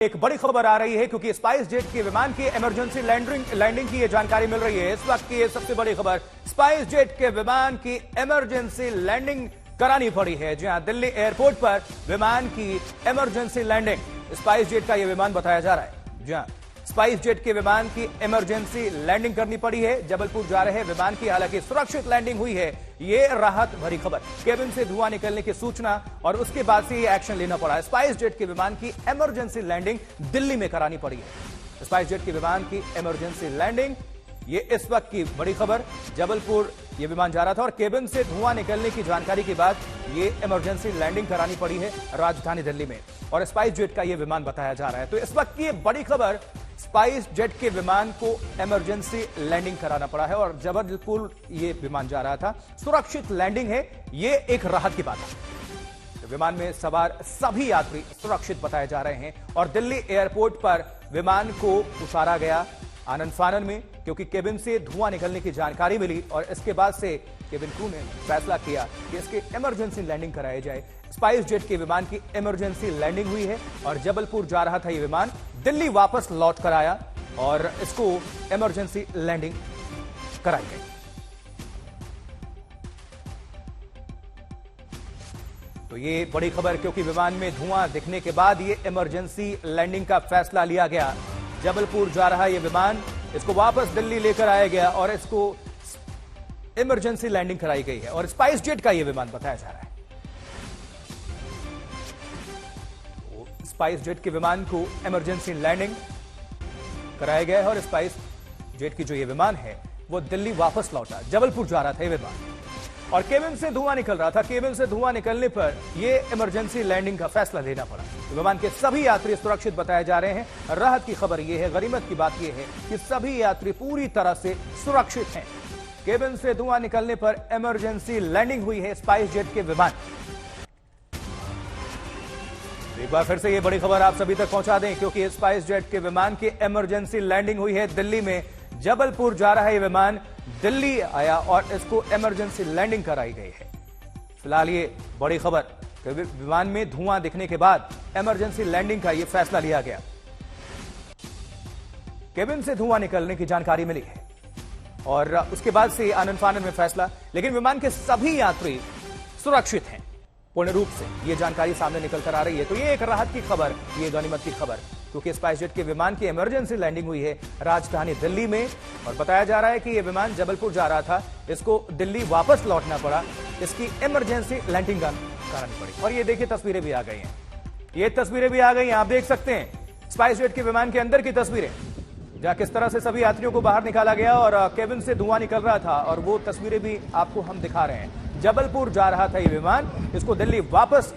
एक बड़ी खबर आ रही है क्योंकि स्पाइस जेट के विमान की इमरजेंसी लैंडिंग की ये जानकारी मिल रही है। इस वक्त की ये सबसे बड़ी खबर, स्पाइस जेट के विमान की इमरजेंसी लैंडिंग करानी पड़ी है। जी हां, दिल्ली एयरपोर्ट पर विमान की इमरजेंसी लैंडिंग, स्पाइस जेट का यह विमान बताया जा रहा है। जी हां, स्पाइस जेट के विमान की इमरजेंसी लैंडिंग करनी पड़ी है। जबलपुर जा रहे विमान की हालांकि सुरक्षित लैंडिंग हुई है। ये राहत भरी खबर, केबिन से धुआं निकलने की सूचना और उसके बाद से ये एक्शन लेना पड़ा। स्पाइस जेट के विमान की इमरजेंसी लैंडिंग दिल्ली में करानी पड़ी है। स्पाइस जेट के विमान की इमरजेंसी लैंडिंग, ये इस वक्त की बड़ी खबर। जबलपुर ये विमान जा रहा था और केबिन से धुआं निकलने की जानकारी के बाद ये इमरजेंसी लैंडिंग करानी पड़ी है राजधानी दिल्ली में, और स्पाइस जेट का ये विमान बताया जा रहा है। तो इस वक्त की ये बड़ी खबर, स्पाइस जेट के विमान को इमरजेंसी लैंडिंग कराना पड़ा है और जबलपुर ये विमान जा रहा था, सुरक्षित लैंडिंग है। ये एक राहत की बात है। तो विमान में सवार सभी यात्री सुरक्षित बताए जा रहे हैं और दिल्ली एयरपोर्ट पर विमान को उतारा गया आनंद फानन में, क्योंकि केबिन से धुआं निकलने की जानकारी मिली और इसके बाद से केबिन क्रू ने फैसला किया कि इसकी इमरजेंसी लैंडिंग कराई जाए। स्पाइस जेट के विमान की इमरजेंसी लैंडिंग हुई है और जबलपुर जा रहा था यह विमान, दिल्ली वापस लौट कर आया और इसको इमरजेंसी लैंडिंग कराई गई। तो ये बड़ी खबर, क्योंकि विमान में धुआं दिखने के बाद ये इमरजेंसी लैंडिंग का फैसला लिया गया। जबलपुर जा रहा ये विमान, इसको वापस दिल्ली लेकर आया गया और इसको इमरजेंसी लैंडिंग कराई गई है और स्पाइस जेट का ये विमान बताया जा रहा है। स्पाइस जेट के विमान को इमरजेंसी लैंडिंग कराया गया है और स्पाइस जेट की जो ये विमान है वो दिल्ली वापस लौटा। जबलपुर जा रहा था ये विमान और केबिन से धुआं निकल रहा था। केबिन से धुआं निकलने पर यह इमरजेंसी लैंडिंग का फैसला लेना पड़ा। विमान के सभी यात्री सुरक्षित बताए जा रहे हैं। राहत की खबर यह है, गनीमत की बात यह है कि सभी यात्री पूरी तरह से सुरक्षित हैं। केबिन से धुआं निकलने पर इमरजेंसी लैंडिंग हुई है स्पाइस जेट के विमान। एक बार फिर से ये बड़ी खबर आप सभी तक पहुंचा दें, क्योंकि स्पाइस जेट के विमान की इमरजेंसी लैंडिंग हुई है दिल्ली में। जबलपुर जा रहा है ये विमान, दिल्ली आया और इसको इमरजेंसी लैंडिंग कराई गई है। फिलहाल ये बड़ी खबर, विमान में धुआं दिखने के बाद इमरजेंसी लैंडिंग का ये फैसला लिया गया। केबिन से धुआं निकलने की जानकारी मिली है और उसके बाद से आनंद फानन में फैसला, लेकिन विमान के सभी यात्री सुरक्षित हैं पूर्ण रूप से, ये जानकारी सामने निकल कर आ रही है। तो ये एक राहत की खबर, ये गनीमत की खबर, क्योंकि स्पाइस जेट के विमान की इमरजेंसी लैंडिंग हुई है राजधानी दिल्ली में और बताया जा रहा है कि यह विमान जबलपुर जा रहा था, इसको दिल्ली वापस लौटना पड़ा, इसकी इमरजेंसी लैंडिंग करानी पड़ी। और ये देखिए तस्वीरें भी आ गई हैं, ये तस्वीरें भी आ गई हैं, आप देख सकते हैं स्पाइस जेट के विमान के अंदर की तस्वीरें, जहां किस तरह से सभी यात्रियों को बाहर निकाला गया और केबिन से धुआं निकल रहा था, और वो तस्वीरें भी आपको हम दिखा रहे हैं। जबलपुर जा रहा था ये विमान, इसको दिल्ली वापस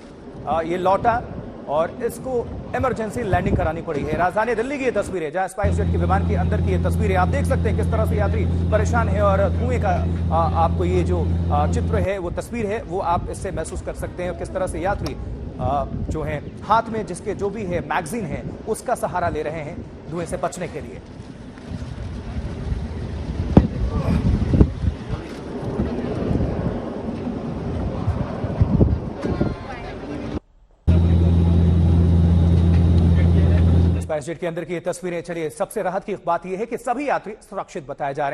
ये लौटा और इसको इमरजेंसी लैंडिंग करानी पड़ी है। राजधानी दिल्ली की ये तस्वीरें, जहां स्पाइस जेट के विमान के अंदर की ये तस्वीरें, आप देख सकते हैं किस तरह से यात्री परेशान है और धुएं का आपको ये जो चित्र है, वो तस्वीर है, वो आप इससे महसूस कर सकते हैं किस तरह से यात्री जो है हाथ में जिसके जो भी है मैगजीन है उसका सहारा ले रहे हैं धुएं से बचने के लिए। स्पाइस जेट के अंदर की ये तस्वीरें। चलिए, सबसे राहत की बात यह है कि सभी यात्री सुरक्षित बताए जा रहे हैं।